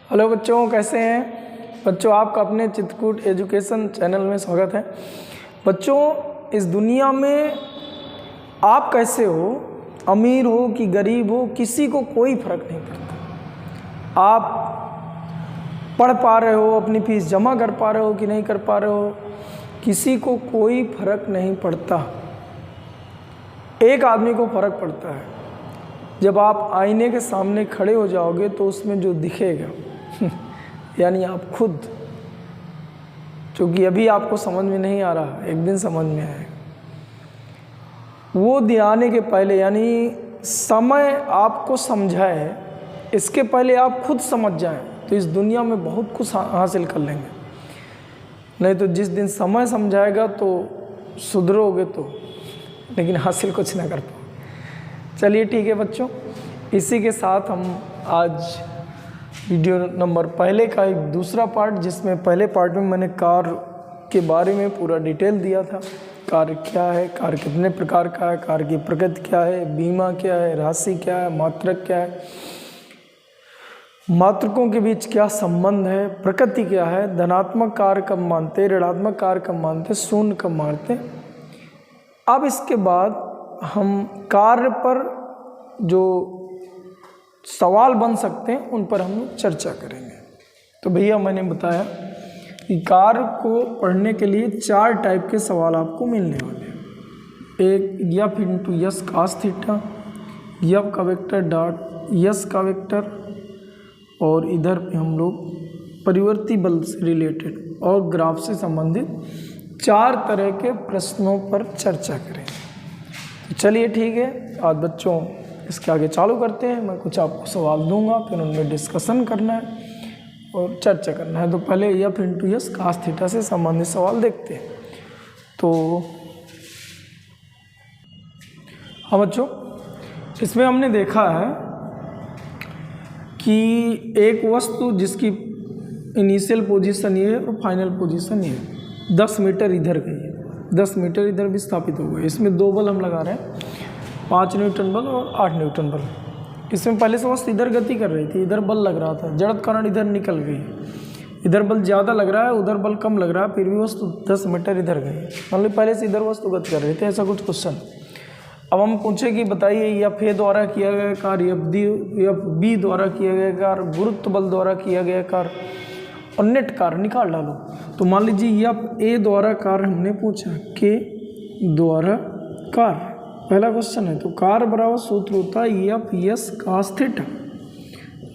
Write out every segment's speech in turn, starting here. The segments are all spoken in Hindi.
हेलो बच्चों, कैसे हैं बच्चों। आपका अपने चित्रकूट एजुकेशन चैनल में स्वागत है। बच्चों, इस दुनिया में आप कैसे हो, अमीर हो कि गरीब हो, किसी को कोई फर्क नहीं पड़ता। आप पढ़ पा रहे हो, अपनी फीस जमा कर पा रहे हो कि नहीं कर पा रहे हो, किसी को कोई फर्क नहीं पड़ता। एक आदमी को फर्क पड़ता है, जब आप आईने के सामने खड़े हो जाओगे तो उसमें जो दिखेगा यानी आप खुद, क्योंकि अभी आपको समझ में नहीं आ रहा, एक दिन समझ में आएगा। वो दिन आने के पहले, यानी समय आपको समझाए, इसके पहले आप खुद समझ जाएं तो इस दुनिया में बहुत कुछ हासिल कर लेंगे। नहीं तो जिस दिन समय समझाएगा तो सुधरोगे तो, लेकिन हासिल कुछ ना कर पाओ। चलिए ठीक है बच्चों, इसी के साथ हम आज वीडियो नंबर पहले का एक दूसरा पार्ट, जिसमें पहले पार्ट में मैंने कार के बारे में पूरा डिटेल दिया था। कार क्या है, कार कितने प्रकार का है, कार की प्रकृति क्या है, बीमा क्या है, राशि क्या है, मात्रक क्या है, मात्रकों के बीच क्या संबंध है, प्रकृति क्या है, धनात्मक कार कब मानते, ऋणात्मक कार कब मानते, शून्य कब मानते। अब इसके बाद हम कार्य पर जो सवाल बन सकते हैं उन पर हम लोग चर्चा करेंगे। तो भैया मैंने बताया कि कार्य को पढ़ने के लिए 4 टाइप के सवाल आपको मिलने वाले हैं। एक F into S cos theta, F का वेक्टर डॉट यस का वेक्टर, और इधर पे हम लोग परिवर्ती बल से रिलेटेड और ग्राफ से संबंधित 4 तरह के प्रश्नों पर चर्चा करेंगे। तो चलिए ठीक है, आज बच्चों इसके आगे चालू करते हैं। मैं कुछ आपको सवाल दूंगा, फिर उनमें डिस्कशन करना है और चर्चा करना है। तो पहले F into S cos theta से संबंधित सवाल देखते हैं। तो हाँ बच्चों, इसमें हमने देखा है कि एक वस्तु जिसकी इनिशियल पोजीशन ये है और फाइनल पोजीशन ये है, 10 मीटर इधर गई है, 10 मीटर इधर विस्थापित हो गए। इसमें 2 बल हम लगा रहे हैं, 5 न्यूटन बल और 8 न्यूटन बल। इसमें पहले से वस्तु इधर गति कर रही थी, इधर बल लग रहा था, जड़त्व कारण इधर निकल गई, इधर बल ज़्यादा लग रहा है, उधर बल कम लग रहा है, फिर भी वस्तु 10 मीटर इधर गई। मतलब पहले से इधर वस्तु गति कर रही थी, ऐसा कुछ क्वेश्चन। अब हम पूछे कि बताइए यफ ए द्वारा किया गया कार्य, यफ बी द्वारा किया गया कार्य, गुरुत्व बल द्वारा किया गया कार्य और नेट कार्य निकाल डालो। तो मान लीजिए यफ ए द्वारा कार्य हमने पूछा, के द्वारा कार्य पहला क्वेश्चन है। तो कार्य बराबर सूत्र होता है यफ यस कास थीटा।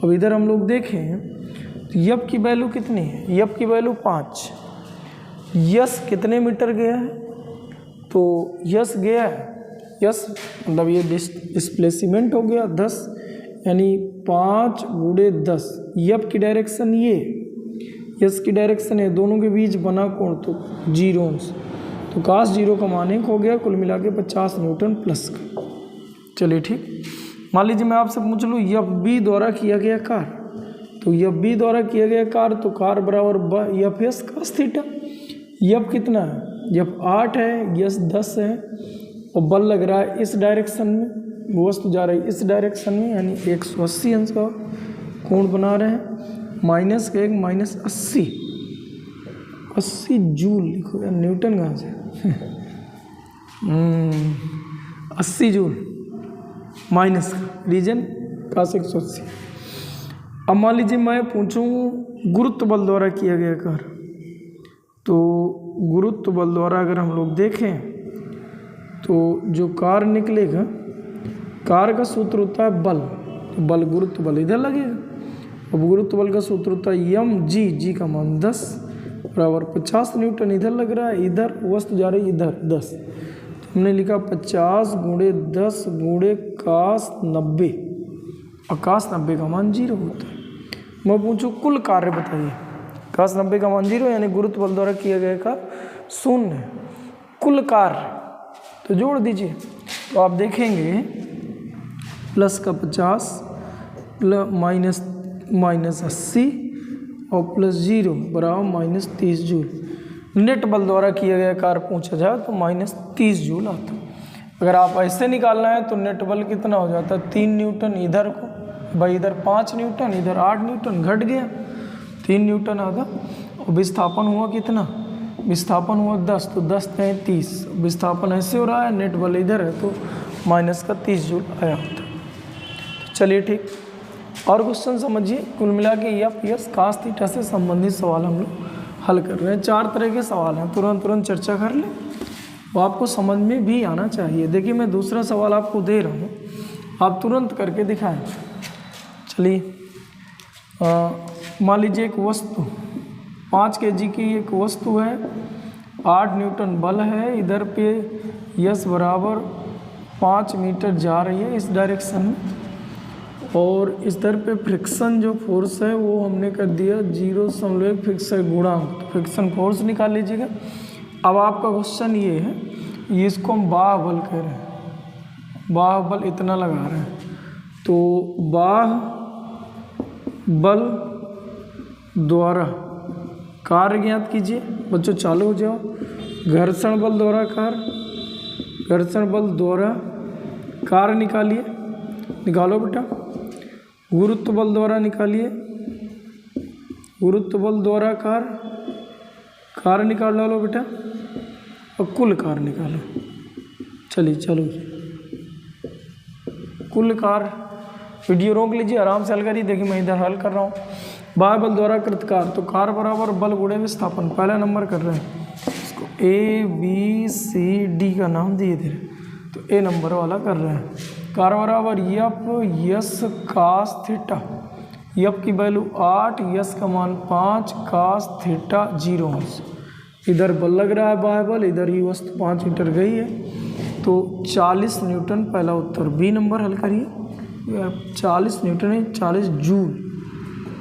अब इधर हम लोग देखें तो यफ की वैल्यू कितनी है, यफ की वैल्यू 5, यस कितने मीटर गया है, तो यस गया है, यस मतलब ये डिस्प्लेसमेंट हो गया 10, यानी 5 गुणे 10। यफ की डायरेक्शन ये, यस की डायरेक्शन है, दोनों के बीच बना कोण तो 0 अंश, तो कास 0 का मान 1 हो गया, कुल मिला के 50 न्यूटन प्लस का। चलिए ठीक, मान लीजिए मैं आपसे पूछ लूँ यफ बी द्वारा किया गया कार्य। तो यफ बी द्वारा किया गया कार्य, तो कार्य बराबर F S cos theta. F कितना है, यफ 8 है, यस 10 है, और बल लग रहा है इस डायरेक्शन में, वस्तु जा रही है इस डायरेक्शन में, यानी 180 अंश का कोण बना रहे हैं। माइनस का 1 माइनस 80 जूल लिखो यार, न्यूटन कहाँ से 80 जूल माइनस का रीजन का 180। अब मान लीजिए मैं पूछूं गुरुत्व बल द्वारा किया गया कार्य। तो गुरुत्व बल द्वारा अगर हम लोग देखें तो जो कार्य निकलेगा, कार्य का सूत्र होता है बल, तो बल गुरुत्व बल इधर लगेगा। अब गुरुत्व बल का सूत्र होता है यम जी, जी का मान 10 बराबर 50 न्यूटन इधर लग रहा है, इधर वस्तु जा रही है इधर 10, तो हमने लिखा 50 गुणे 10 गुणे कास 90, और कास 90 का मान 0 होता है। मैं पूछूं कुल कार्य बताइए, कास 90 का मान 0 यानी गुरुत्व बल द्वारा किया गया कार्य 0, कुल कार्य तो जोड़ दीजिए। तो आप देखेंगे प्लस का 50 माइनस 80 और प्लस 0 बराबर माइनस 30 जूल। नेट बल द्वारा किया गया कार्य पूछा जाए तो माइनस 30 जूल आता है। अगर आप ऐसे निकालना है तो नेट बल कितना हो जाता है, 3 न्यूटन इधर को भाई इधर 5 न्यूटन, इधर 8 न्यूटन, घट गया 3 न्यूटन आधा। और विस्थापन हुआ कितना, विस्थापन हुआ 10, तो 10 × 30, विस्थापन ऐसे हो रहा है, नेट बल इधर है तो माइनस का 30 जूल आया होता है। तो चलिए ठीक, और क्वेश्चन समझिए। कुल मिला के एफ यस कास थीटा से संबंधित सवाल हम लोग हल कर रहे हैं। 4 तरह के सवाल हैं, तुरंत चर्चा कर लें, वो आपको समझ में भी आना चाहिए। देखिए मैं दूसरा सवाल आपको दे रहा हूँ, आप तुरंत करके दिखाएं। चलिए मान लीजिए एक वस्तु 5 kg की एक वस्तु है, 8 न्यूटन बल है, इधर पे यस बराबर 5 मीटर जा रही है इस डायरेक्शन में, और इस दर पे फ्रिक्शन जो फोर्स है वो हमने कर दिया 0.1 फ्रिक्शन गुणांक, तो फ्रिक्शन फोर्स निकाल लीजिएगा। अब आपका क्वेश्चन ये है, ये इसको हम बाह बल कह रहे हैं, बाह बल इतना लगा रहे हैं, तो बाह बल द्वारा कार्य ज्ञात कीजिए। बच्चों चालू हो जाओ। घर्षण बल द्वारा कार्य, घर्षण बल द्वारा कार्य निकालिए, निकालो बेटा। गुरुत्व बल द्वारा निकालिए, गुरुत्व बल द्वारा कार्य निकाल डालो बेटा, और कुल कार्य निकालो। चलिए चलो, कुल कार्य, वीडियो रोक लीजिए, आराम से हल करिए। देखिए मैं इधर हल कर रहा हूँ। बाह्य बल द्वारा कृत कार्य, तो कार्य बराबर बल गुणे विस्थापन, पहला नंबर कर रहे हैं इसको, ABCD का नाम दिए थे, तो ए नंबर वाला कर रहे हैं। कार्य बराबर F S cos theta, F की वैल्यू 8, यस का मान 5, कास थीटा 0 अंश। इधर बल लग रहा है बाह्य बल, इधर ही वस्तु 5 मीटर गई है, तो 40 न्यूटन पहला उत्तर। बी नंबर हल करिए, 40 न्यूटन है, 40 जूल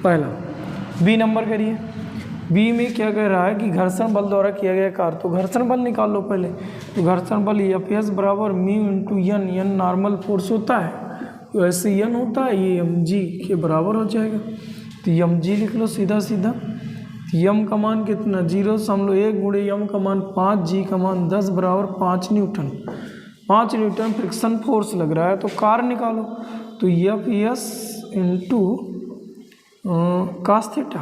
पहला। बी नंबर करिए। बी में क्या कह रहा है कि घर्षण बल द्वारा किया गया कार्य, तो घर्षण बल निकाल लो पहले। तो घर्षण बल एफ एस बराबर mu into N, N normal force होता है, तो ऐसे एन होता है, ये एम जी के बराबर हो जाएगा, तो एम जी लिख लो सीधा सीधा। यम का मान कितना 0.1 गुणे यम का मान 5, जी का मान 10 बराबर 5 न्यूटन। 5 न्यूटन फ्रिक्शन फोर्स लग रहा है, तो कार्य निकालो, तो F S into cos theta,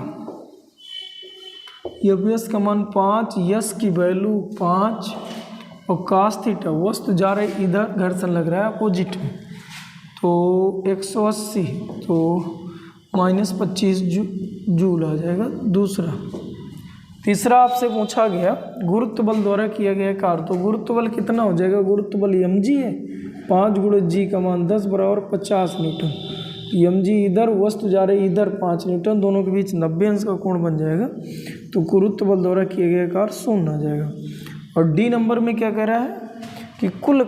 F S का मान 5, यस की वैल्यू 5, और कास थीटा वस्तु जा रही इधर, घर्षण लग रहा है अपोजिट में, तो 180, तो -25 जूल आ जाएगा दूसरा। तीसरा आपसे पूछा गया गुरुत्व बल द्वारा किया गया कार्य, तो गुरुत्व बल कितना हो जाएगा, गुरुत्व बल एम जी है, 5 गुणे जी का मान 10 बराबर 50 न्यूटन। एम जी इधर, वस्तु जा रही इधर 5 न्यूटन, दोनों के बीच 90 अंश का कोण बन जाएगा, तो गुरुत्व बल द्वारा किया गया कार्य 0 आ जाएगा। और डी नंबर में क्या कह रहा है कि कुल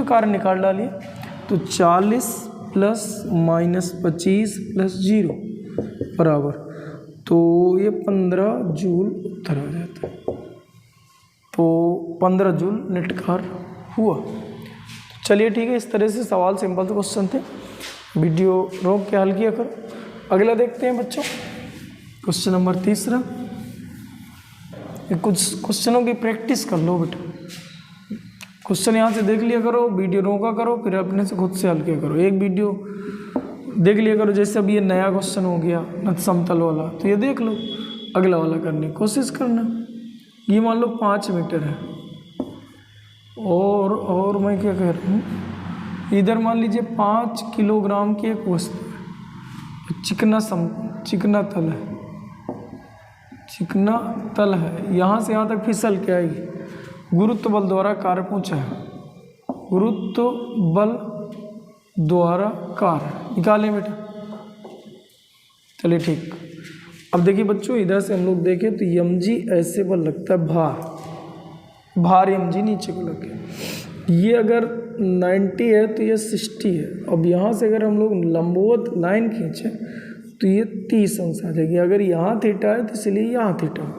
कार्य निकाल डालिए, तो 40 प्लस -25 प्लस 0 बराबर, तो ये 15 जूल उत्तर आ जाता है, तो 15 जूल नेट कार्य हुआ। चलिए ठीक है, इस तरह से सवाल सिंपल से क्वेश्चन थे, वीडियो रोक के हल किया करो। अगला देखते हैं बच्चों, क्वेश्चन नंबर 3। कुछ क्वेश्चनों की प्रैक्टिस कर लो बेटा, क्वेश्चन यहाँ से देख लिया करो, वीडियो रोका करो, फिर अपने से खुद से हल किया करो। एक वीडियो देख लिया करो, जैसे अभी ये नया क्वेश्चन हो गया नत समतल वाला, तो ये देख लो, अगला वाला करने की कोशिश करना। ये मान लो 5 मीटर है, और मैं क्या कह रहा हूँ, इधर मान लीजिए 5 किलोग्राम की एक वस्तु है, चिकना तल है, यहाँ से यहाँ तक फिसल के आएगी। गुरुत्व बल द्वारा कार्य पूछा है, गुरुत्व बल द्वारा कार्य निकालें बेटा। चलिए ठीक, अब देखिए बच्चों, इधर से हम लोग देखें तो एम जी ऐसे बल लगता है, भार एम जी नीचे को लग गया। ये अगर 90 है तो ये 60 है। अब यहाँ से अगर हम लोग लंबवत लाइन खींचें तो ये 30 अंश आ जाएगी। अगर यहाँ थीटा है तो इसलिए यहाँ थीटा होगा।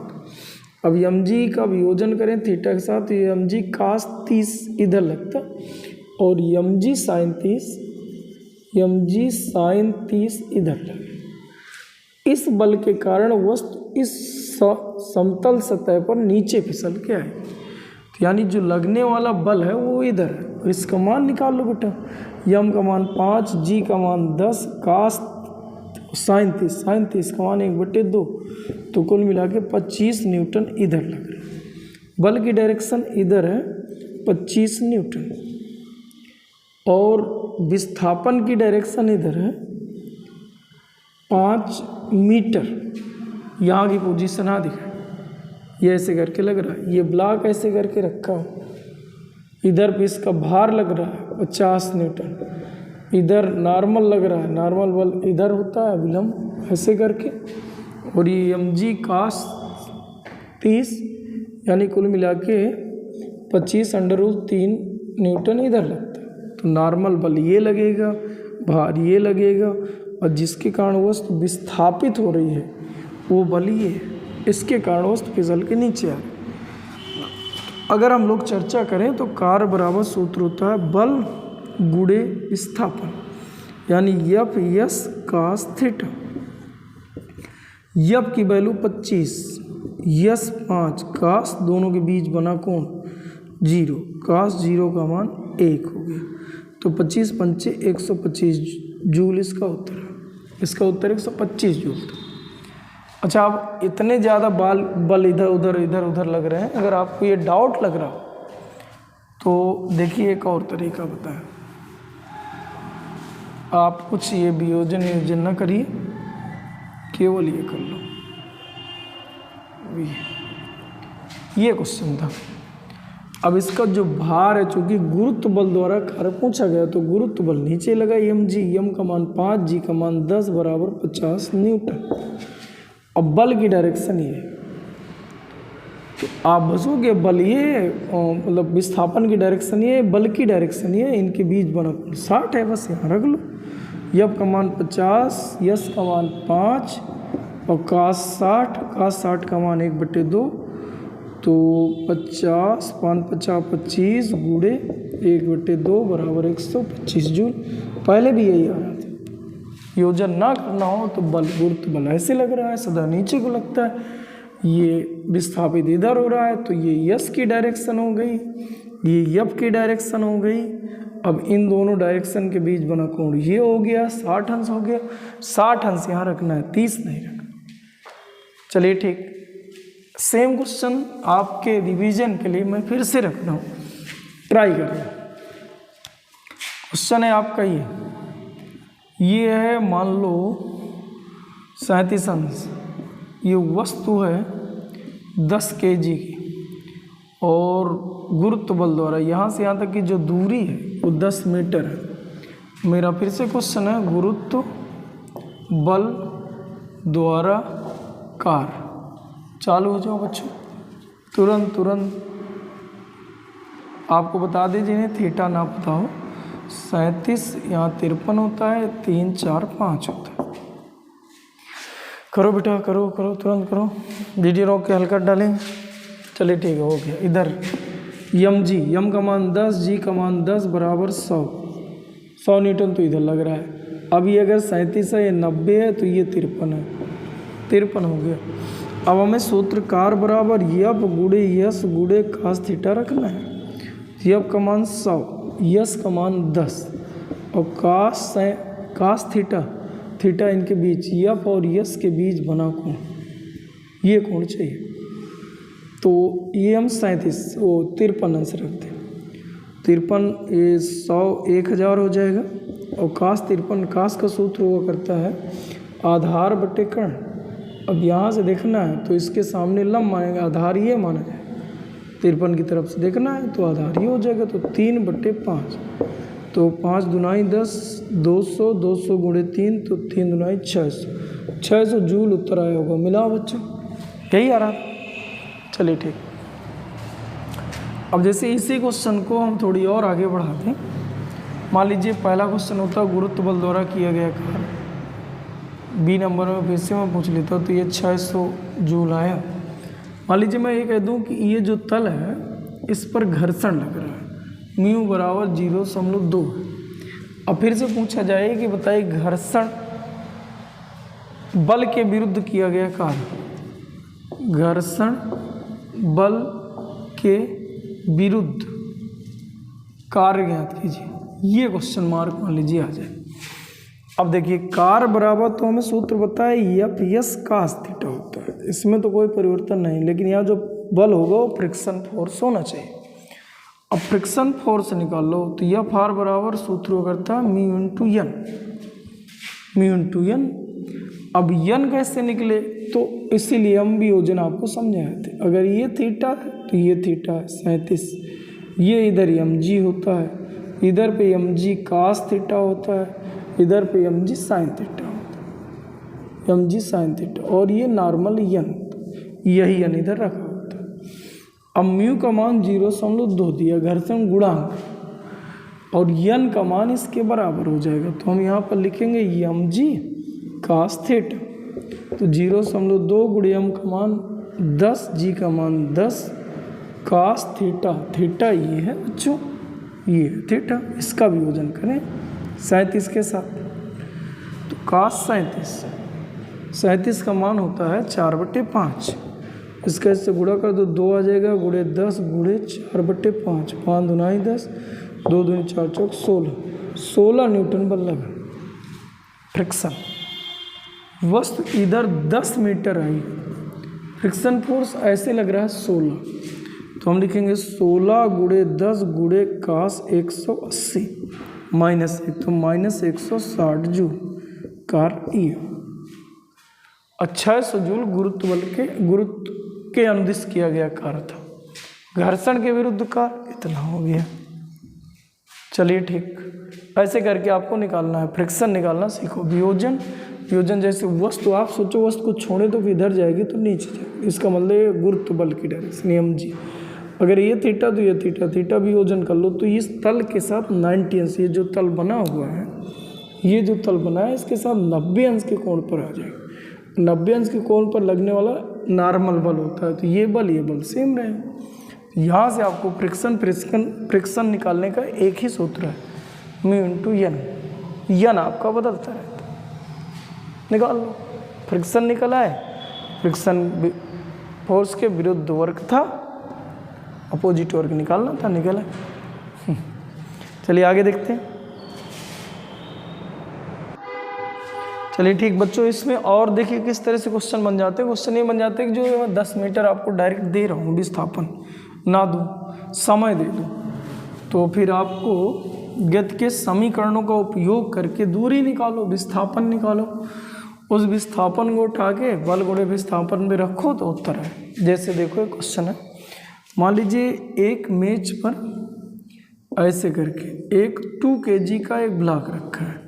अब एम जी का वियोजन करें थीटा के साथ, तो एम जी कास 30 इधर लगता, और एम जी साइन 30 इधर लगे। इस बल के कारण वस्तु इस समतल सतह पर नीचे फिसल के आए, तो यानी जो लगने वाला बल है वो इधर है, और इसका मान निकाल लो बेटा। यम का मान 5, जी का मान 10, कास 37 का मान 1/2, तो कुल मिला के 25 न्यूटन इधर लग रहा है। बल की डायरेक्शन इधर है 25 न्यूटन और विस्थापन की डायरेक्शन इधर है 5 मीटर। यहाँ की पोजीशन आ दिखा, ये ऐसे करके लग रहा है, ये ब्लॉक ऐसे करके रखा हो, इधर पे इसका भार लग रहा है 50 न्यूटन, इधर नॉर्मल लग रहा है, नॉर्मल बल इधर होता है विलंब ऐसे करके, और ये mg cos 30 यानी कुल मिला के 25√3 न्यूटन इधर लगता है। तो नॉर्मल बल ये लगेगा, भार ये लगेगा, और जिसके कारण वस्तु विस्थापित हो रही है वो बल ये है, इसके कारण वस्तु फिसल के नीचे आ गई। अगर हम लोग चर्चा करें तो कार्य बराबर सूत्र होता है बल गुणे विस्थापन, यानी F S cos theta. F की वैल्यू 25, यस 5, कास दोनों के बीच बना कोण 0, कास 0 का मान 1 हो गया, तो 25 पंचे 125 जूल इसका उत्तर है। इसका उत्तर 125 जूल था। अच्छा, अब इतने ज़्यादा बल इधर उधर लग रहे हैं, अगर आपको ये डाउट लग रहा हो तो देखिए एक और तरीका बताएं। आप कुछ ये वियोजन योजन न करिए, केवल ये कर लो। ये क्वेश्चन था। अब इसका जो भार है, चूंकि गुरुत्व बल द्वारा कार्य पूछा गया, तो गुरुत्व बल नीचे लगा mg, यम का मान 5, जी का मान 10 बराबर 50 न्यूटन। अब बल की डायरेक्शन ये, तो आप बसोगे बल ये मतलब विस्थापन की डायरेक्शन ये, बल की डायरेक्शन ये, इनके बीच बना 60 है, बस यहाँ रख लो। यफ का मान 50, यस का मान 5 और कास 60 का मान 1/2, तो 50 5 50 25 गुणे 1/2 बराबर 125 जूल। पहले भी यही आ रहा था। योजन ना करना हो तो बल गुरुत्व बल ऐसे लग रहा है, सदा नीचे को लगता है, ये विस्थापित इधर हो रहा है, तो ये यस की डायरेक्शन हो गई, ये यफ की डायरेक्शन हो गई। अब इन दोनों डायरेक्शन के बीच बना कोण ये हो गया, 60 अंश हो गया। 60 अंश यहाँ रखना है, 30 नहीं रखना। चलिए ठीक, सेम क्वेश्चन आपके रिवीजन के लिए मैं फिर से रख रहा हूँ, ट्राई करिए। क्वेश्चन है आपका ये है, मान लो 37 अंश, ये वस्तु है 10 kg की और गुरुत्व बल द्वारा यहाँ से यहाँ तक की जो दूरी है वो 10 मीटर है। मेरा फिर से क्वेश्चन है, गुरुत्व बल द्वारा कार्य। चालू हो जाओ बच्चों, तुरंत आपको बता दें जिन्हें थीटा ना पता हो, 37 यहाँ 53 होता है, 3 4 5 होता है। करो बेटा, करो तुरंत करो, वीडियो रोक के हल्का डालें। चलिए ठीक है, हो गया। इधर यम का मान 10, जी का मान 10 बराबर 100 न्यूटन, तो इधर लग रहा है। अब ये अगर 37 है, ये 90 है, तो ये 53 है, 53 हो गया। अब हमें सूत्रकार बराबर यफ गुणे यस गुणे कास थीटा रखना है। यफ का मान 100, यस का मान 10 और कास थीटा इनके बीच, यफ और यस के बीच बना कोण, ये कोण चाहिए। तो ये हम 53 अंश रखते हैं। 53 ये 100 1000 हो जाएगा, और कास 53, कास का सूत्र हुआ करता है आधार बटे कर्ण। अब यहाँ से देखना है तो इसके सामने लंब मानेंगे, आधार ये माना जाए। 53 की तरफ से देखना है तो आधार ये हो जाएगा, तो 3/5, तो 5 दूनाई 10, 200 गुणे 3, तो 3 दूनाई 600 जूल उत्तर आया होगा। मिला बच्चों, यही आ रहा। चलिए ठीक। अब जैसे इसी क्वेश्चन को हम थोड़ी और आगे बढ़ाते हैं। मान लीजिए पहला क्वेश्चन होता गुरुत्व बल द्वारा किया गया कार्य, बी नंबर में फिर से मैं पूछ लेता हूँ, तो ये 600 जूल आया। मान लीजिए मैं ये कह दूँ कि ये जो तल है इस पर घर्षण लग रहा है, म्यू बराबर 0.2 है। अब फिर से पूछा जाए कि बताइए घर्षण बल के विरुद्ध किया गया कार्य, घर्षण बल के विरुद्ध कार्य ज्ञात कीजिए। ये क्वेश्चन मार्क मान लीजिए आ जाए। अब देखिए कार बराबर तो हमें सूत्र बताया एफ एस कास थीटा होता है, इसमें तो कोई परिवर्तन नहीं, लेकिन यहाँ जो बल होगा वो फ्रिक्शन फोर्स होना चाहिए। अब फ्रिक्शन फोर्स निकाल लो तो एफ आर बराबर सूत्र करता है mu into N, mu into N. अब एन कैसे निकले, तो इसीलिए हम भी योजना आपको समझाए थे। अगर ये थीटा है तो ये थीटा है 37, ये इधर एम जी होता है, इधर पे एम जी कास थीटा होता है, इधर पे एम जी साइन थीटा होता है, एम जी साइन थीटा, और ये नॉर्मल एन, यही एन इधर रखा होता है। अब म्यू का मान 0.2 दिया, घर्षण गुणांक, और एन का मान इसके बराबर हो जाएगा, तो हम यहाँ पर लिखेंगे एम जी कास थीटा, तो 0.2 गुणे एम का मान 10, जी का मान 10, कास थीटा, थीटा ये है बच्चों, ये थीटा, इसका भी वजन करें 37 के साथ, तो कास 37 का मान होता है 4/5, इसका इससे गुणा कर दो, 2 आ जाएगा, गुणे 10 गुणे 4/5, 5 दूना 10, 2 दूनी 4 चौक 16 न्यूटन बल लगा फ्रिक्शन। वस्तु इधर 10 मीटर आई, फ्रिक्शन फोर्स ऐसे लग रहा है 16, तो हम लिखेंगे 16 गुणे 10 गुणे कास 180 माइनस 1, तो माइनस 160 जूल कार ई। अच्छा जूल गुरुत्व के अनुदिश किया गया कार्य था, घर्षण के विरुद्ध कार्य इतना हो गया। चलिए ठीक, ऐसे करके आपको निकालना है, फ्रिक्शन निकालना सीखो। वियोजन, वियोजन जैसे वस्तु, आप सोचो वस्तु को छोड़े तो इधर जाएगी तो नीचे जाएगी, इसका मतलब ये गुरुत्व बल की डायरेक्शन एम जी। अगर ये थीटा तो ये थीटा, थीटा वियोजन कर लो तो इस तल के साथ 90 अंश, ये जो तल बना हुआ है, ये जो तल बना है इसके साथ 90 अंश के कोण पर आ जाएगा। 90 अंश के कोण पर लगने वाला नॉर्मल बल होता है, तो ये बल सेम रहेगा। यहाँ से आपको फ्रिक्शन निकालने का एक ही सूत्र है, म्यू इंटू एन, एन आपका बदलता रहता है, निकाल लो। फ्रिक्शन निकला है, फ्रिक्शन फोर्स के विरुद्ध वर्ग था, अपोजिट वर्ग निकालना था, निकला। चलिए आगे देखते हैं। चलिए ठीक बच्चों, इसमें और देखिए किस तरह से क्वेश्चन बन जाते हैं। क्वेश्चन ये बन जाते हैं कि जो 10 मीटर आपको डायरेक्ट दे रहा हूँ, विस्थापन ना दूँ, समय दे दूँ, तो फिर आपको गति के समीकरणों का उपयोग करके दूरी निकालो, विस्थापन निकालो। उस विस्थापन को उठा के बल गुणे विस्थापन में रखो तो उत्तर है। जैसे देखो एक क्वेश्चन है, मान लीजिए एक मेज पर ऐसे करके एक 2 kg का एक ब्लॉक रखा है,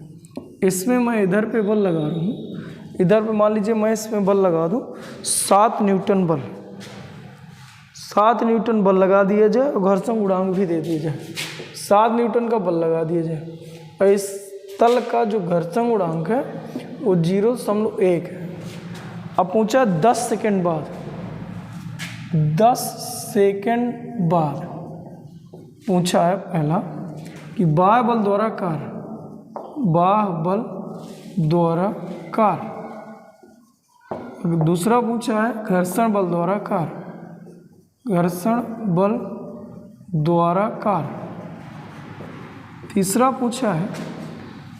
इसमें मैं इधर पे बल लगा रहा हूँ, इधर पे मान लीजिए मैं इसमें बल लगा दूँ 7 न्यूटन बल, 7 न्यूटन बल लगा दिया जाए और घर्षण गुणांक भी दे दिया जाए, 7 न्यूटन का बल लगा दिया जाए, और इस तल का जो घर्षण गुणांक है वो 0.1 है। अब पूछा 10 सेकेंड बाद, 10 सेकेंड बाद पूछा है पहला कि बाह्य बल द्वारा कार्य, बाह्य बल द्वारा कार्य। दूसरा पूछा है घर्षण बल द्वारा कार्य, घर्षण बल द्वारा कार्य। तीसरा पूछा है,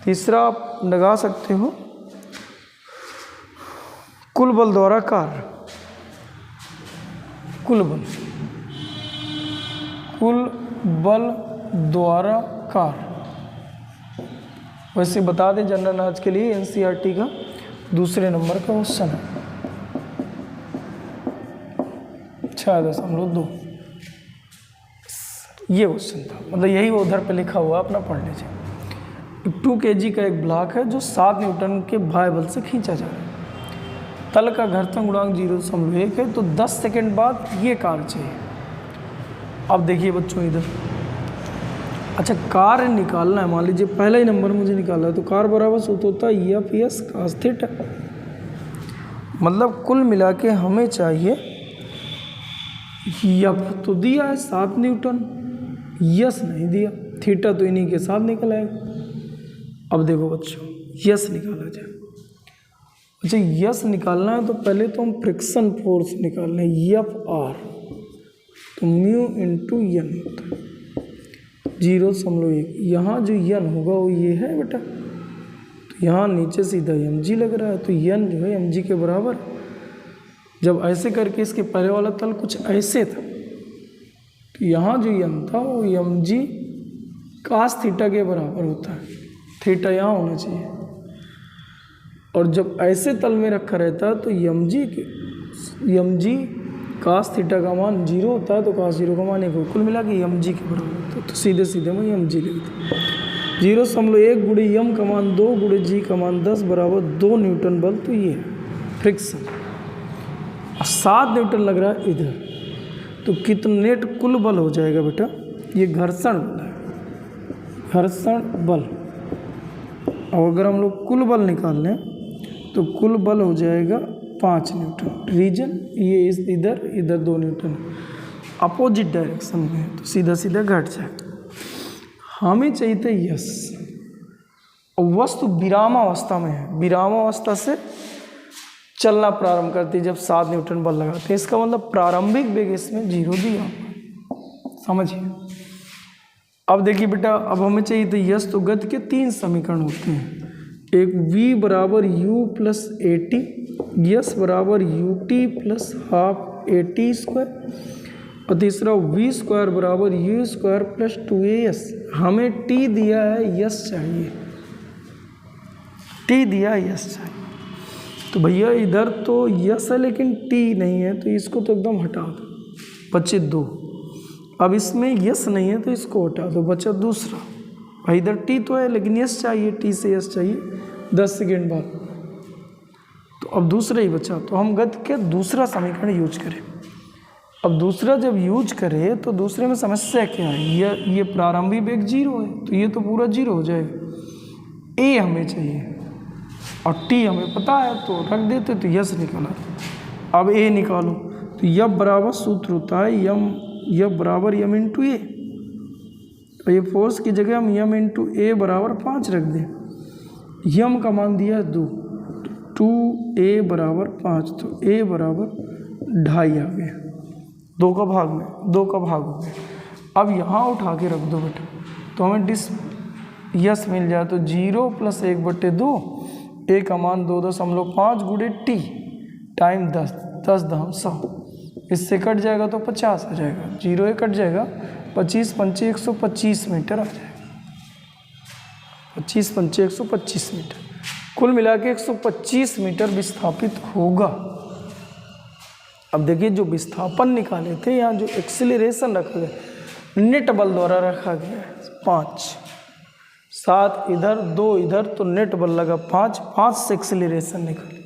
तीसरा आप लगा सकते हो कुल बल द्वारा कार्य, कुल बल द्वारा कार्य। वैसे बता दें जनरल नॉलेज के लिए एनसीईआरटी का दूसरे नंबर का क्वेश्चन है 6.2, ये क्वेश्चन था, मतलब यही वो उधर पे लिखा हुआ, अपना पढ़ लीजिए। 2 kg का एक ब्लॉक है जो 7 न्यूटन के बाह्य बल से खींचा जा रहा है, तल का घर्षण गुणांक 0.1 है, तो 10 सेकेंड बाद ये कार्य चाहिए। अब देखिए बच्चों इधर, अच्छा कार्य निकालना है, मान लीजिए पहला ही नंबर मुझे निकाला है, तो कार्य बराबर सूत्र होता है एफ एस कास थीटा। मतलब कुल मिला के हमें चाहिए, एफ तो दिया है 7 न्यूटन, यस नहीं दिया, थीटा तो इन्हीं के साथ निकल आएगा। अब देखो बच्चों यस निकाला जाए। अच्छा यस निकालना है तो पहले तो हम फ्रिक्शन फोर्स निकालना है, एफ आर, तो म्यू इंटू एन होता है, 0.1। यहाँ जो यन होगा वो ये है बेटा, तो यहाँ नीचे सीधा mg लग रहा है, तो यन जो है mg के बराबर। जब ऐसे करके इसके पहले वाला तल कुछ ऐसे था, तो यहाँ जो यन था वो mg cos थीटा के बराबर होता है, थीटा यहाँ होना चाहिए। और जब ऐसे तल में रखा रहता है तो mg cos थीटा का मान 0 होता है, तो cos 0 का मान 1 हो, कुल मिला के mg के बराबर होता है। तो सीधे सीधे मैं mg लिखता हूँ। 0.1 गुणे यम का मान 2 गुणे जी का मान 10 बराबर 2 न्यूटन बल, तो ये फ्रिक्शन। 7 न्यूटन लग रहा है इधर, तो कितने कुल बल हो जाएगा बेटा? ये घर्षण बल है, घर्षण बल। और अगर हम लोग कुल बल निकाल लें तो कुल बल हो जाएगा 5 न्यूटन। रीजन ये इस इधर 2 न्यूटन, अपोजिट डायरेक्शन में, तो सीधा सीधा घट जाएगा। हमें चाहिए था यस, और वस्तु विरामावस्था में है, विरामावस्था से चलना प्रारंभ करती है जब 7 न्यूटन बल लगाते हैं। इसका मतलब प्रारंभिक वेग इसमें 0 दिया, समझिए। अब देखिए बेटा, अब हमें चाहिए था यस, तो गति के 3 समीकरण होते हैं। एक v बराबर u plus A T, S बराबर U T plus half A T square, और तीसरा v स्क्वायर बराबर यू स्क्वायर प्लस 2as। हमें t दिया है, यस चाहिए, t दिया है, यस चाहिए। तो भैया इधर तो यस है लेकिन t नहीं है, तो इसको तो एकदम हटा दो, बचे 2। अब इसमें यस नहीं है तो इसको हटा दो, बचा दूसरा। भाई इधर टी तो है लेकिन यस चाहिए, टी से यस चाहिए 10 सेकेंड बाद, तो अब दूसरा ही बचा। तो हम गति के दूसरा समीकरण यूज करें। अब दूसरा जब यूज करें तो दूसरे में समस्या क्या है? ये प्रारंभिक वेग 0 है, तो ये तो पूरा 0 हो जाएगा। ए हमें चाहिए और टी हमें पता है, तो रख देते, तो यस निकाला। अब ए निकालो, तो यब बराबर सूत्र होता है यम बराबर यम इंटू ए, और ये फोर्स की जगह हम यम इंटू ए बराबर 5 रख दें। यम का मान दिया है 2, 2a बराबर 5, तो a बराबर 2.5 आ गया, 2 का भाग हो गया। अब यहाँ उठा के रख दो बेटा, तो हमें यस मिल जाए, तो 0 प्लस 1/2, a का मान 2.5 गुणे टी टाइम 10, 10 दाम 100, इससे कट जाएगा तो 50 आ जाएगा, 0 कट जाएगा, 25 पंचे 125 मीटर आ जाएगा, 25 पंचे 125 मीटर, कुल मिला के 125 मीटर विस्थापित होगा। अब देखिए, जो विस्थापन निकाले थे, यहाँ जो एक्सीलरेशन रखा गया नेट बल द्वारा रखा गया है 5, 7 इधर 2 इधर, तो नेट बल लगा 5 से एक्सीलरेशन निकाले।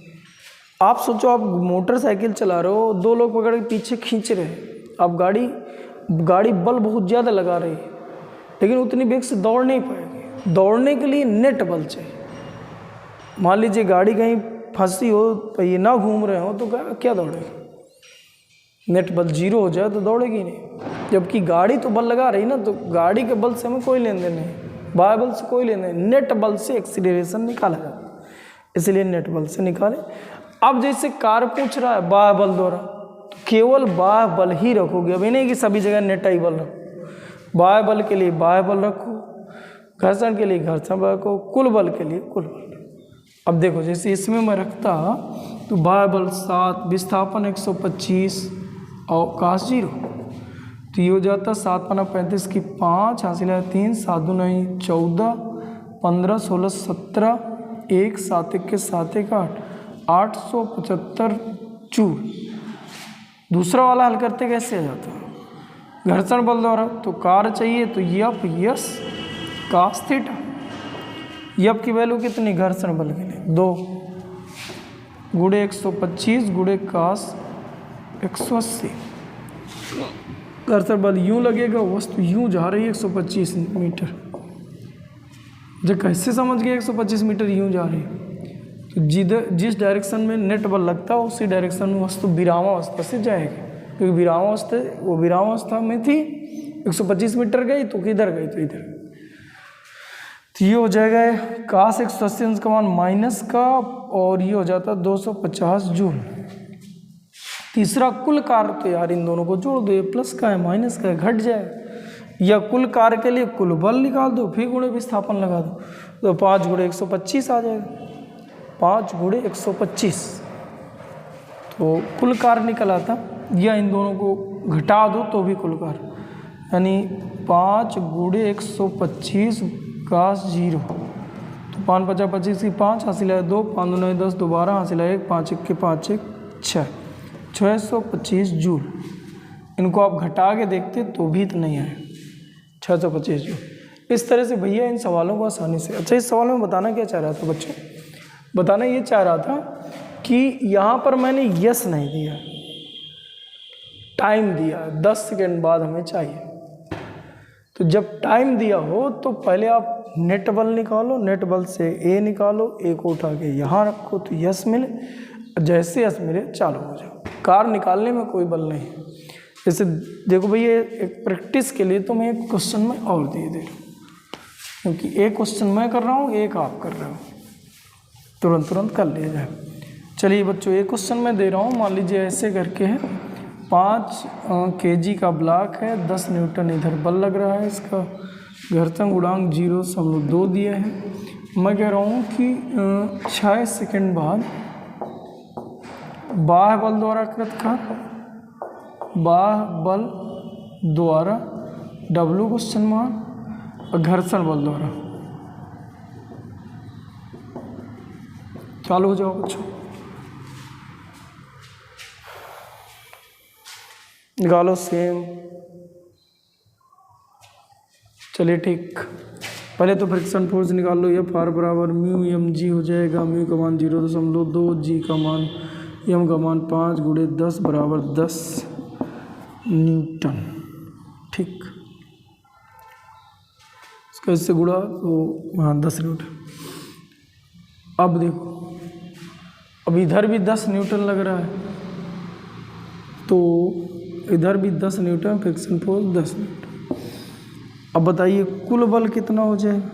आप सोचो, आप मोटरसाइकिल चला रहे हो, 2 लोग पकड़ के पीछे खींच रहे हैं, अब गाड़ी बल बहुत ज़्यादा लगा रही है, लेकिन उतनी वेग से दौड़ नहीं पाएगी। दौड़ने के लिए नेट बल चाहिए। मान लीजिए गाड़ी कहीं फंसी हो, पहिए ना घूम रहे हो, तो क्या दौड़ेगी? नेट बल 0 हो जाए तो दौड़ेगी नहीं। जबकि गाड़ी तो बल लगा रही ना, तो गाड़ी के बल से हमें कोई लेन देन नहीं, बाह्य बल से कोई लेन देन, नेट बल से एक्सीलरेशन निकाला जाता है, इसलिए नेट बल से निकाले। अब जैसे कार पूछ रहा है बाह्य बल द्वारा, तो केवल बाह्य बल ही रखोगे, अभी नहीं कि सभी जगह नेट ही बल रखो। बाह्य बल के लिए बाह्य बल रखो, घर्षण के लिए घर्षण बल रखो, कुल बल के लिए कुल बल। अब देखो, जैसे इसमें मैं रखता तो बाह्य बल 7, विस्थापन 125 और काश 0, तो ये हो जाता 7 × 35 की 5, हासिल है 3, 7 × 2 14, 15 16 17, 1 7 1 के 7 1 8, 875 जूल। दूसरा वाला हल करते कैसे आ जाता है? घर्षण बल द्वारा, तो कार चाहिए, तो F S cos theta. F की वैल्यू कितनी घर्षण बल के लिए? 2 गुणे 125 गुणे कास 180। घर्षण बल यूँ लगेगा, वस्तु यूँ जा रही है 125 मीटर। जब कैसे समझ गए 125 मीटर यूँ जा रही है? तो जिस डायरेक्शन में नेट बल लगता है उसी डायरेक्शन में वस्तु विरामावस्था से जाएगी, क्योंकि विरामावस्था में थी, 125 मीटर गई तो किधर गई? तो इधर। तो ये हो जाएगा कास 180 का मान माइनस का, और ये हो जाता 250 जूल। तीसरा कुल कार्य, तो यार इन दोनों को जोड़ दो, ये प्लस का है माइनस का है, घट जाएगा। या कुल कार्य के लिए कुल बल निकाल दो, फिर गुणे विस्थापन लगा दो, तो 5 × 125 आ जाएगा। 5 × 125 तो कुल कार्य निकल आता, या इन दोनों को घटा दो तो भी कुल कार्य, यानी 5 × 125 घास 0, तो 5 × 5 = 25 की 5 हासिल है 2, 5 × 9 = 10, दोबारा हासिल है 1, 5 × 1 = 5, 1 6, 625 जूल। इनको आप घटा के देखते तो भी तो नहीं आए 625 जूल। इस तरह से भैया इन सवालों को आसानी से। अच्छा, इस सवाल में बताना क्या चाह रहा था बच्चों? बताना ये चाह रहा था कि यहाँ पर मैंने यस नहीं दिया, टाइम दिया, 10 सेकेंड बाद हमें चाहिए। तो जब टाइम दिया हो तो पहले आप नेट बल निकालो, नेट बल से ए निकालो, ए को उठा के यहाँ रखो तो यस मिले, जैसे यस मिले चालू हो जाओ। कार निकालने में कोई बल नहीं है। जैसे देखो भैया, एक प्रैक्टिस के लिए तो मैं एक क्वेश्चन में और दे रहा हूँ, क्योंकि एक क्वेश्चन मैं कर रहा हूँ, एक आप कर रहे हो, तुरंत कर लिया जाए। चलिए बच्चों, एक क्वेश्चन मैं दे रहा हूँ, मान लीजिए ऐसे करके है, 5 kg का ब्लॉक है, 10 न्यूटन इधर बल लग रहा है, इसका घर्षण गुणांक 0.2 दिया है। मैं कह रहा हूँ कि 6 सेकंड बाद बाह्य बल द्वारा कृत कार्य, बाह्य बल द्वारा W क्वेश्चन मार्क और घर्षण बल द्वारा चालू हो जाओ बच्चों। निकालो सेम। चलिए ठीक, पहले तो फ्रिक्शन फोर्स निकाल लो। F r बराबर म्यू एम जी हो जाएगा। म्यू का मान 0.2, जी का मान, एम का मान 5 × 10 बराबर 10 न्यूटन। ठीक, इसका इससे गुणा तो हाँ 10 न्यूटन। अब देखो, अब इधर भी 10 न्यूटन लग रहा है, तो इधर भी 10 न्यूटन, फ्रिक्शन फोर्स 10 न्यूटन। अब बताइए कुल बल कितना हो जाएगा?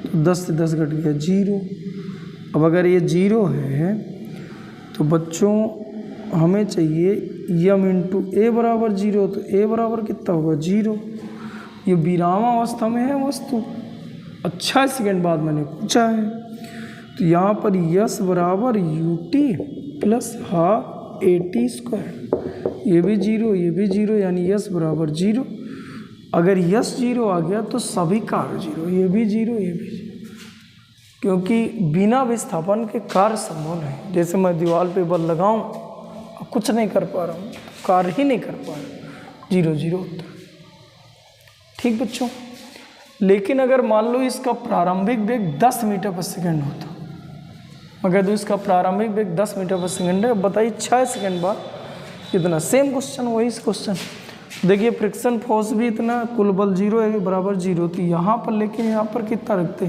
तो 10 से 10 घट गया 0। अब अगर ये 0 है तो बच्चों हमें चाहिए यम इंटू ए बराबर 0, तो ए बराबर कितना होगा 0। ये विरामावस्था में है वस्तु, अच्छा सेकंड बाद मैंने पूछा है, तो यहाँ पर यस बराबर U T plus half AT²। ये भी 0, ये भी 0, यानी यस बराबर 0। अगर यस 0 आ गया तो सभी कार्य 0, ये भी 0, ये भी 0, क्योंकि बिना विस्थापन के कार्य संभव नहीं। जैसे मैं दीवार पे बल लगाऊं, कुछ नहीं कर पा रहा हूँ, कार्य ही नहीं कर पा रहा, 0 0 होता है। ठीक बच्चों, लेकिन अगर मान लो इसका प्रारंभिक वेग 10 मीटर पर सेकेंड होता, मैं कह दूँ इसका प्रारंभिक वेग 10 मीटर पर सेकेंड है, बताइए 6 सेकेंड बाद कितना? सेम क्वेश्चन, वही क्वेश्चन। देखिए फ्रिक्शन फोर्स भी इतना, कुल बल 0 है बराबर 0 थी यहाँ पर, लेकिन यहाँ पर कितना रखते?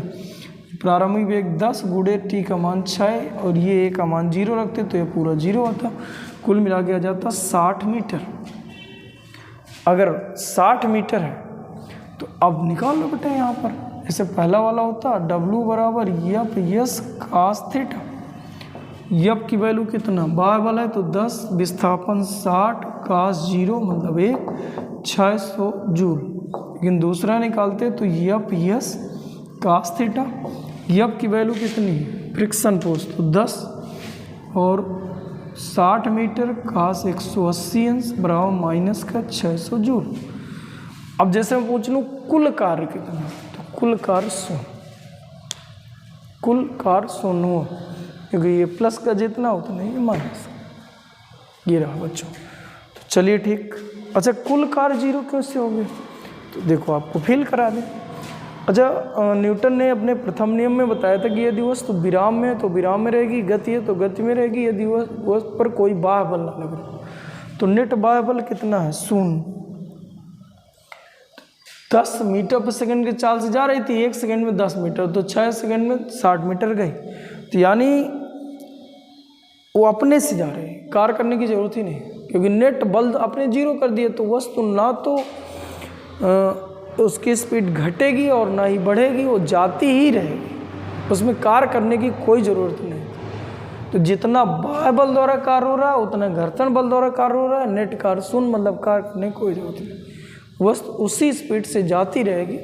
प्रारंभिक वेग 10 × t का मान 6 और ये a का मान 0 रखते तो ये पूरा 0 आता, कुल मिला के आ जाता 60 मीटर। अगर 60 मीटर है तो अब निकाल लो बेटा, यहाँ पर जैसे पहला वाला होता W बराबर F S cos theta. F की वैल्यू कितना? बाह्य बल है तो 10, विस्थापन 60, कास 0 मतलब 1, 600 जूल। लेकिन दूसरा निकालते तो F S cos theta, F की वैल्यू कितनी है? फ्रिक्शन फोर्स तो 10 और 60 मीटर, कास 180 अंश बराबर माइनस का 600 जूल। अब जैसे मैं पूछ लूँ कुल कार्य कितना, तो कुल कार्य 100, कुल कार्य 100 हुआ, क्योंकि ये प्लस का जितना उतना ही माइनस, ये रहा बच्चों। तो चलिए ठीक। अच्छा, कुल कार्य 0 कैसे हो गए? तो देखो आपको फील करा दें। अच्छा, न्यूटन ने अपने प्रथम नियम में बताया था कि यदि वस्तु विराम में है तो विराम में रहेगी, गति है तो गति में रहेगी, यदि वस्तु पर कोई बाह्य बल ना लग रहा। तो नेट बाह्य बल कितना है? 0। 10 मीटर पर सेकंड के चाल से जा रही थी, 1 सेकंड में 10 मीटर, तो 6 सेकंड में 60 मीटर गई। तो यानी वो अपने से जा रहे हैं, कार्य करने की जरूरत ही नहीं, क्योंकि नेट बल अपने 0 कर दिए, तो वस्तु ना तो उसकी स्पीड घटेगी और ना ही बढ़ेगी, वो जाती ही रहेगी, उसमें कार्य करने की कोई ज़रूरत नहीं। तो जितना बाह्य बल द्वारा कार्य हो रहा है उतना घर्षण बल द्वारा कार्य हो रहा है, नेट कार्य 0, मतलब कार्य करने की कोई जरूरत नहीं। वस्तु उसी स्पीड से जाती रहेगी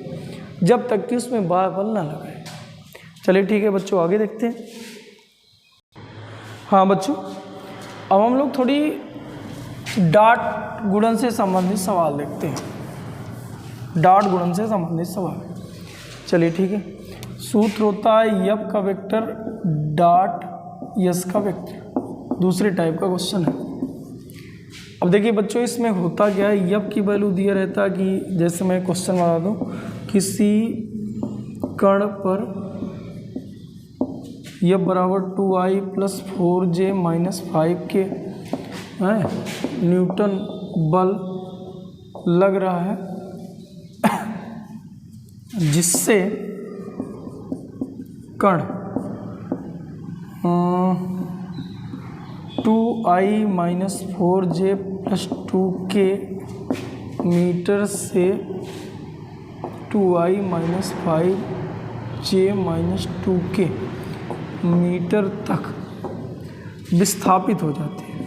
जब तक कि उसमें बाह्य बल ना लगाए। चलिए ठीक है बच्चों, आगे देखते हैं। हाँ बच्चों, अब हम लोग थोड़ी डाट गुणन से संबंधित सवाल देखते हैं। डाट गुणन से संबंधित सवाल, चलिए ठीक है। सूत्र होता है यफ का वेक्टर डाट यस का वेक्टर, दूसरे टाइप का क्वेश्चन है। अब देखिए बच्चों, इसमें होता क्या है, यफ की वैल्यू दिया रहता है कि जैसे मैं क्वेश्चन बता दूं, किसी कण पर यफ बराबर 2i + 4j - 5k न्यूटन बल लग रहा है, जिससे कण 2i - 4j + 2k मीटर से 2i - 5j - 2k मीटर तक विस्थापित हो जाती है,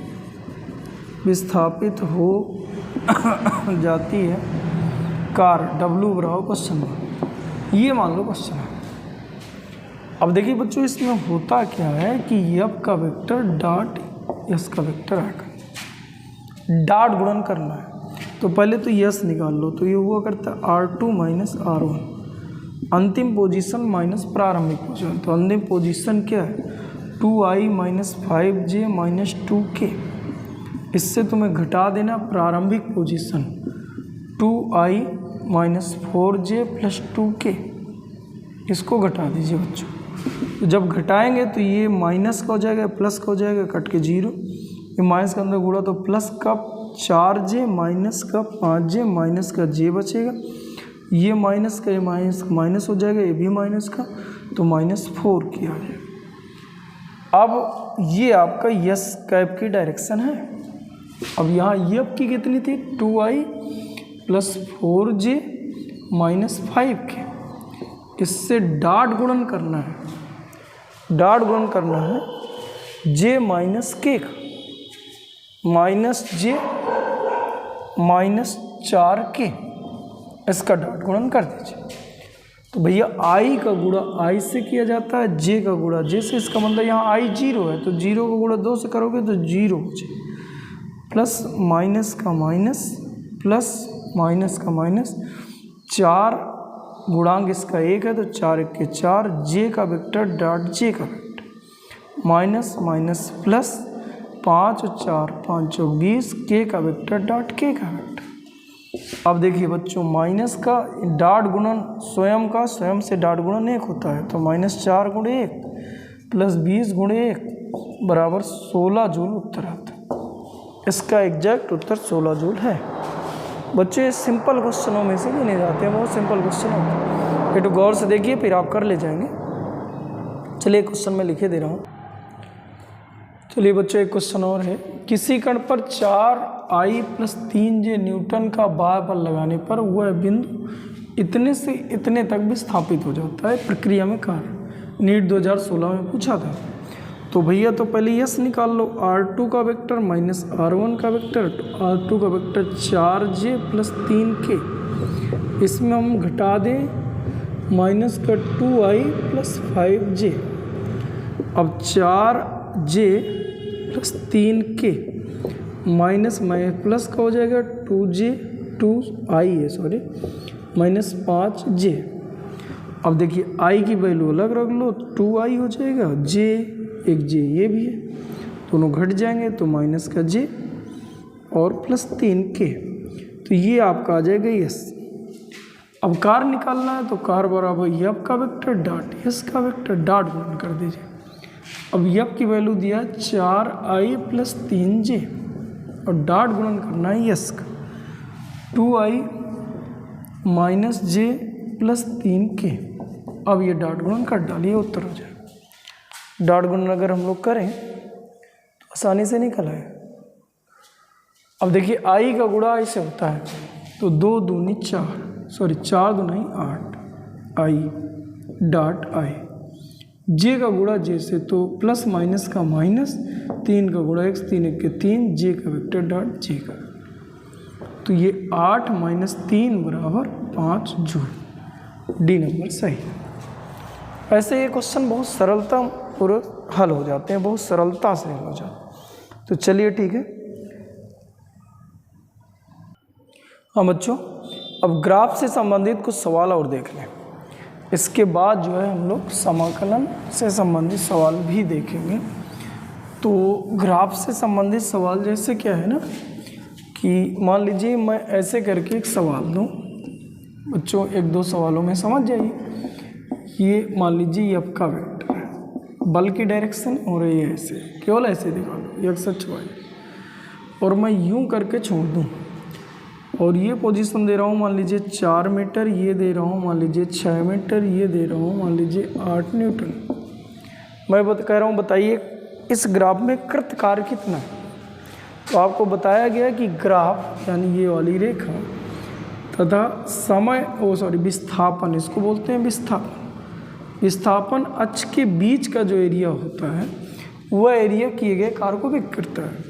विस्थापित हो जाती है कार W बराबर क्वेश्चन में, ये मान लो क्वेश्चन है। अब देखिए बच्चों, इसमें होता क्या है कि यफ का वेक्टर डाट यस का वेक्टर आकर डाट गुणन करना है। तो पहले तो यस निकाल लो, तो ये हुआ करता है R2 - R1, अंतिम पोजीशन माइनस प्रारंभिक पोजीशन। तो अंतिम पोजीशन क्या है, 2i - 5j - 2k। इससे तुम्हें घटा देना प्रारंभिक पोजीशन 2i - 4j + 2k, इसको घटा दीजिए बच्चों। तो जब घटाएंगे तो ये माइनस का हो जाएगा, प्लस का हो जाएगा, कट के 0। ये माइनस के अंदर गुणा तो प्लस का 4j माइनस का 5j माइनस का j बचेगा, ये माइनस का ये माइनस हो जाएगा, ये भी माइनस का, तो -4 किया जाएगा। अब ये आपका यस कैप की डायरेक्शन है। अब यहाँ यफ की कितनी थी, 2i + 4j - 5k। इससे डाट गुणन करना है, डाट गुणन करना है j - k का, -j -4k, इसका डाट गुणन कर दीजिए। तो भैया i का गुणा i से किया जाता है, j का गुणा j से। इसका मतलब यहाँ i 0 है, तो 0 का गुणा 2 से करोगे तो 0 हो जाए, प्लस माइनस का माइनस प्लस माइनस का माइनस, 4 गुणांक इसका 1 है तो 4 × 1 = 4, j का वेक्टर डाट j का वेक्टर माइनस माइनस प्लस 5 और 4 5 × 20, k का वेक्टर डाट k का वेक्टर। अब देखिए बच्चों, माइनस का डाट गुणन स्वयं से डाट गुणन 1 होता है, तो -4 × 1 + 20 × 1 बराबर 16 जूल उत्तर आता है। इसका एग्जैक्ट उत्तर 16 जूल है। बच्चों ये सिंपल क्वेश्चनों में से गिने जाते हैं, बहुत सिंपल क्वेश्चन होते हैं, ये तो गौर से देखिए फिर आप कर ले जाएंगे। चलिए क्वेश्चन में लिखे दे रहा हूँ। चलिए बच्चों, एक क्वेश्चन और है, किसी कण पर 4i + 3j न्यूटन का बाह्य बल लगाने पर वह बिंदु इतने से इतने तक विस्थापित हो जाता है, प्रक्रिया में कार्य। नीट 2016 में पूछा था। तो भैया तो पहले यस निकाल लो, R2 का वेक्टर - R1 का वेक्टर, R2 का वेक्टर 4j + 3k, इसमें हम घटा दें माइनस का 2i + 5j। अब 4j + 3k माइनस प्लस का हो जाएगा 2i है सॉरी -5j। अब देखिए i की वैल्यू अलग रख लो, 2i हो जाएगा, j एक j ये भी है, दोनों घट जाएंगे तो माइनस का j और प्लस 3k, तो ये आपका आ जाएगा यस। अब कार निकालना है, तो कार बराबर यफ का वेक्टर डाट यस का वेक्टर, डाट गुणन कर दीजिए। अब यफ की वैल्यू दिया 4i + 3j और डाट गुणन करना है यस का, 2i - j + 3k। अब ये डाट गुणन कर डालिए, उत्तर हो जाएगा। डाट गुणन अगर हम लोग करें तो आसानी से निकल आए। अब देखिए i का गुणा i से होता है, तो 2 दूनी 4 सॉरी 4 दूनी 8 i डाट i, j का गुणा j से, तो प्लस माइनस का माइनस, 3 का गुणा x 3 × 1 = 3, j का वेक्टर डाट j का। तो ये 8 - 3 बराबर 5 जूल। डी नंबर सही। ऐसे ये क्वेश्चन बहुत सरलता पूर्वक हल हो जाते हैं, बहुत सरलता से हल हो जाते हैं। तो चलिए ठीक है। हाँ बच्चों, अब ग्राफ से संबंधित कुछ सवाल और देख लें। इसके बाद जो है हम लोग समाकलन से संबंधित सवाल भी देखेंगे। तो ग्राफ से संबंधित सवाल जैसे क्या है ना कि मान लीजिए मैं ऐसे करके एक सवाल दूँ, बच्चों 1-2 सवालों में समझ जाइए। ये मान लीजिए ये आपका वेक्टर है, बल की डायरेक्शन और ये ऐसे, केवल ऐसे दिखा लो x अक्ष y, और मैं यूं करके छोड़ दूं और ये पोजीशन दे रहा हूँ मान लीजिए 4 मीटर, ये दे रहा हूँ मान लीजिए 6 मीटर, ये दे रहा हूँ मान लीजिए 8 न्यूटन। मैं कह रहा हूँ बताइए इस ग्राफ में कृत कार्य कितना है। तो आपको बताया गया कि ग्राफ यानी ये वाली रेखा तथा समय विस्थापन, इसको बोलते हैं विस्थापन, विस्थापन अक्ष के बीच का जो एरिया होता है वह एरिया किए गए कार्य को व्यक्त करता है।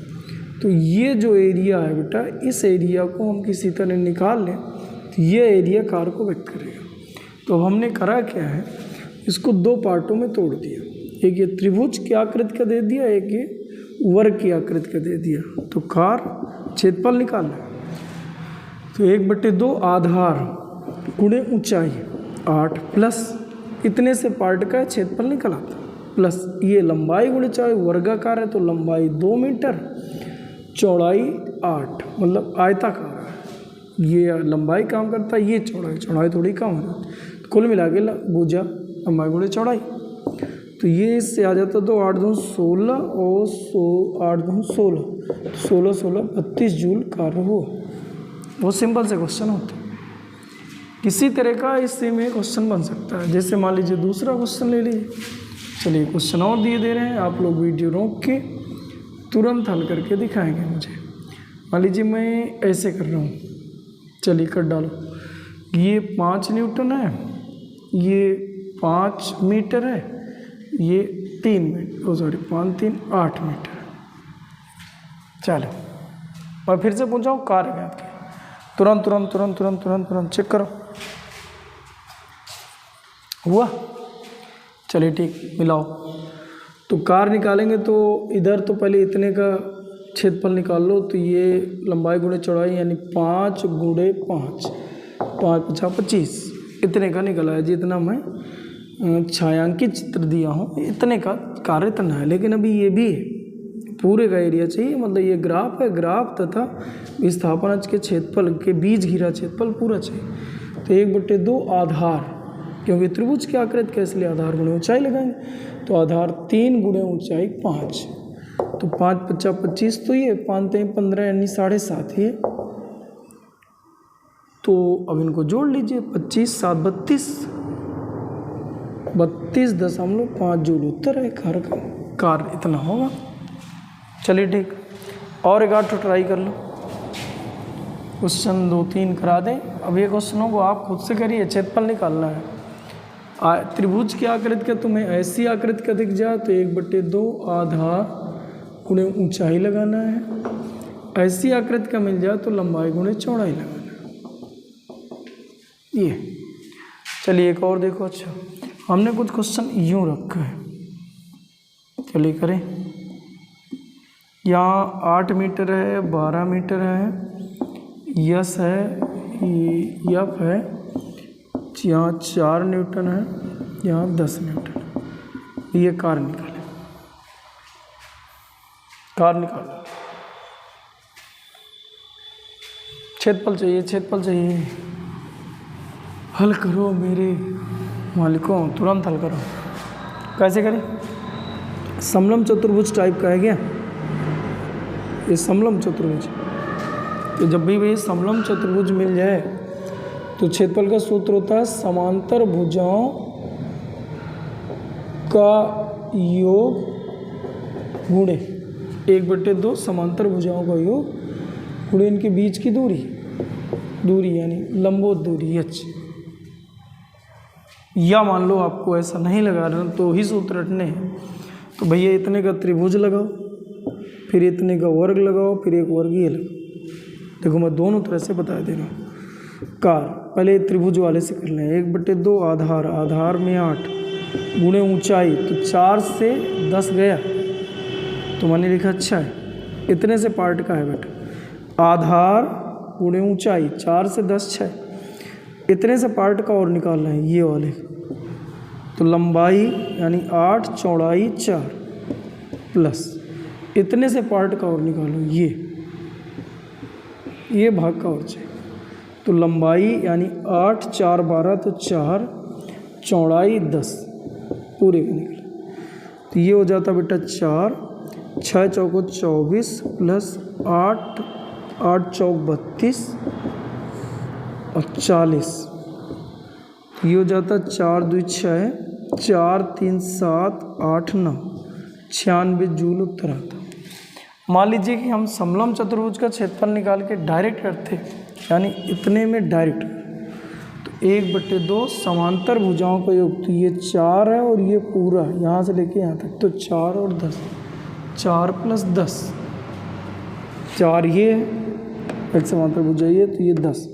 तो ये जो एरिया है बेटा, इस एरिया को हम किसी तरह निकाल लें तो ये एरिया कार्य को व्यक्त करेगा। तो हमने करा क्या है, इसको 2 पार्टों में तोड़ दिया। एक ये त्रिभुज की आकृति का दे दिया, एक ये वर्ग की आकृति का दे दिया। तो कार्य क्षेत्रफल निकालना है। तो 1/2 आधार गुणे ऊंचाई 8 प्लस इतने से पार्ट का क्षेत्रफल निकला था, प्लस ये लंबाई गुणे चौड़ाई, वर्गाकार है तो लंबाई 2 मीटर, चौड़ाई 8, मतलब आयताकार है। ये लंबाई काम करता है, ये चौड़ाई थोड़ी कम है। तो कुल मिला के भुजा लंबाई गुणे चौड़ाई। तो ये इससे आ जाता तो 8 दूनी 16 और 8 दूनी 16, 16 32 जूल कार्य हुआ। बहुत सिंपल से क्वेश्चन होता है। किसी तरह का इससे में क्वेश्चन बन सकता है। जैसे मान लीजिए दूसरा क्वेश्चन ले लीजिए। चलिए क्वेश्चन और दिए दे रहे हैं, आप लोग वीडियो रोक के तुरंत हल करके दिखाएंगे मुझे। मान लीजिए मैं ऐसे कर रहा हूँ, चलिए कर डालो। ये 5 न्यूटन है, ये 5 मीटर है, ये 3 मीटर 5 3 8 मीटर। चलो मैं फिर से पूछाऊँ कार्य ज्ञात किया, तुरंत चेक करो। हुआ? चलिए ठीक, मिलाओ। तो कार्य निकालेंगे तो इधर तो पहले इतने का क्षेत्रफल निकाल लो। तो ये लंबाई गुणे चौड़ाई यानी 5 गुणे 5, 5 × 5 = 25, इतने का निकला है। जितना मैं छायांकित चित्र दिया हूँ इतने का कार्य इतना है। लेकिन अभी ये भी पूरे का एरिया चाहिए, मतलब ये ग्राफ है, ग्राफ तथा विस्थापन अक्ष के क्षेत्रफल के बीच घिरा क्षेत्रफल पूरा चाहिए। तो 1/2 आधार, क्योंकि त्रिभुज की आकृति का इसलिए आधार गुणे ऊंचाई लगाएंगे। तो आधार 3 गुणे ऊंचाई 5, तो 5 × 5 = 25, तो ये 5 × 3 = 15 यानी 7.5 ये। तो अब इनको जोड़ लीजिए, 25 × 7 = 32, 32.5 जूल उत्तर है। कार्य इतना होगा। चलिए ठीक, और एक आध ट्राई कर लो। क्वेश्चन 2-3 करा दें। अब ये क्वेश्चनों को आप खुद से करिए, क्षेत्रफल निकालना है। त्रिभुज की आकृति का तुम्हें ऐसी आकृति का दिख जाए तो 1/2 आधार गुणे ऊंचाई लगाना है। ऐसी आकृति का मिल जाए तो लंबाई गुणे चौड़ाई लगाना है। ये चलिए एक और देखो। अच्छा, हमने कुछ क्वेश्चन यूँ रखा है, चलिए करें। यहाँ 8 मीटर है, 12 मीटर है, यस है, यफ है, यहाँ 4 न्यूटन है, यहाँ 10 न्यूटन। ये कार्य निकाले, कार्य निकालो। क्षेत्रफल चाहिए, क्षेत्रफल चाहिए। हल करो मेरे मालिकों, तुरंत हल करो। कैसे करें? समलम चतुर्भुज टाइप का है क्या ये? समलम चतुर्भुज। तो जब भी ये समलम चतुर्भुज मिल जाए तो क्षेत्रफल का सूत्र होता है समांतर भुजाओं का योग गुणे 1/2 समांतर भुजाओं का योग गुणे इनके बीच की दूरी यानी लंबवत दूरी h। या मान लो आपको ऐसा नहीं लगा रहा तो ही सूत्र रटने हैं। तो भैया इतने का त्रिभुज लगाओ, फिर इतने का वर्ग लगाओ, फिर एक वर्गीय लगाओ। देखो मैं दोनों तरह से बता दे रहा हूँ। कार पहले त्रिभुज वाले से कर लें। 1/2 आधार, आधार में 8 गुणे ऊंचाई, तो 4 से 10 गया तो मैंने लिखा अच्छा है, इतने से पार्ट का है बेटा। आधार गुणे ऊंचाई 4 से 10 6, इतने से पार्ट का और निकालना है ये वाले। तो लंबाई यानी 8, चौड़ाई 4 प्लस इतने से पार्ट का और निकालो ये भाग का और चाहिए। तो लंबाई यानी 8, 4, 12 तो 4, चौड़ाई 10 पूरे का निकला। तो ये हो जाता बेटा 4, 6 चौको 24 प्लस 8, 8 चौक 32 और 40। ये हो जाता 4 2 6, 4 3 7 8 9, 96 जूल उत्तर आता। मान लीजिए कि हम समलम चतुर्भुज का क्षेत्रफल निकाल के डायरेक्ट करते, यानी इतने में डायरेक्ट, तो 1/2 समांतर भुजाओं का योग, तो ये 4 है और ये पूरा यहाँ से लेके यहाँ तक, तो 4 और 10, 4 + 10, 4 ये एक समांतर भुजा ये, तो ये 10,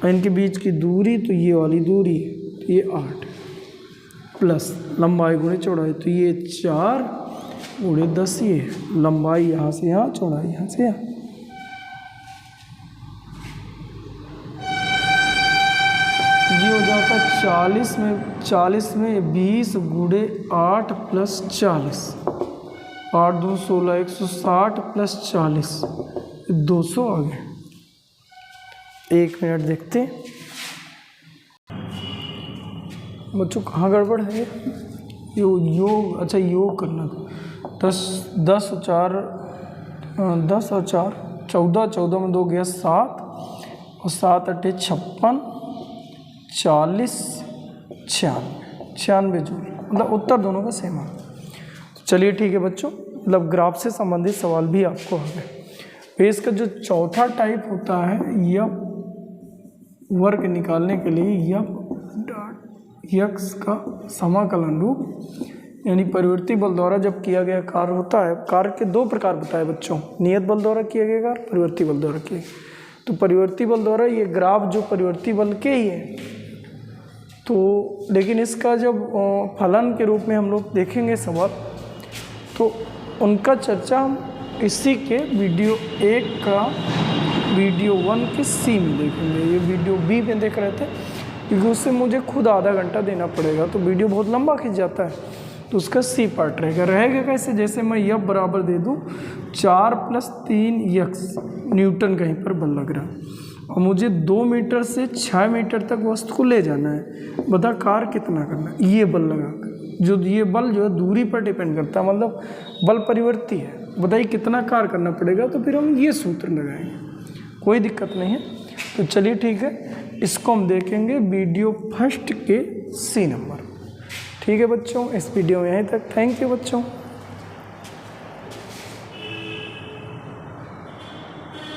और इनके बीच की दूरी तो ये वाली दूरी, तो ये 8 प्लस लंबाई गुणे चौड़ाई, तो ये 4 गुणे 10, ये लंबाई यहाँ से यहाँ, चौड़ाई यहाँ से यहाँ। ये हो जाता 40 में 20 गुणे 8 प्लस 40, 8 2 16, 160 प्लस 40, 200 आ गए। 1 मिनट देखते हैं बच्चों कहाँ गड़बड़ है। योग अच्छा योग करना, 10 और 4 14, 14 में 2 गया 7 और 7 8 56, 40 96 जूल, मतलब उत्तर दोनों का सेम है। चलिए ठीक है बच्चों, मतलब ग्राफ से संबंधित सवाल भी आपको आ गए। इसका जो चौथा टाइप होता है यह वर्ग निकालने के लिए यक्स का समाकलन रूप यानी परिवर्ती बल द्वारा जब किया गया कार्य होता है। कार्य के 2 प्रकार बताए बच्चों, नियत बल द्वारा किया गया कार्य, परिवर्ती बल द्वारा किया। तो परिवर्ती बल द्वारा ये ग्राफ जो परिवर्ती बल के ही है, तो लेकिन इसका जब फलन के रूप में हम लोग देखेंगे सवाल, तो उनका चर्चा हम इसी के वीडियो 1 का वीडियो 1 के सी में देखेंगे। ये वीडियो बी में देख रहे थे क्योंकि उससे मुझे खुद आधा घंटा देना पड़ेगा, तो वीडियो बहुत लंबा खिंच जाता है, तो उसका सी पार्ट रहेगा कैसे, जैसे मैं यह बराबर दे दूँ 4 + 3 यक्स न्यूटन कहीं पर बल लग रहा है और मुझे 2 मीटर से 6 मीटर तक वस्तु को ले जाना है। बता कार्य कितना करना है, ये बल लगाकर, जो ये बल जो है दूरी पर डिपेंड करता है, मतलब बल परिवर्ती है। बताइए कितना कार्य करना पड़ेगा, तो फिर हम ये सूत्र लगाएंगे, कोई दिक्कत नहीं है। तो चलिए ठीक है, इसको हम देखेंगे वीडियो 1 के सी नंबर। ठीक है बच्चों, इस वीडियो में यहीं तक। थैंक यू बच्चों।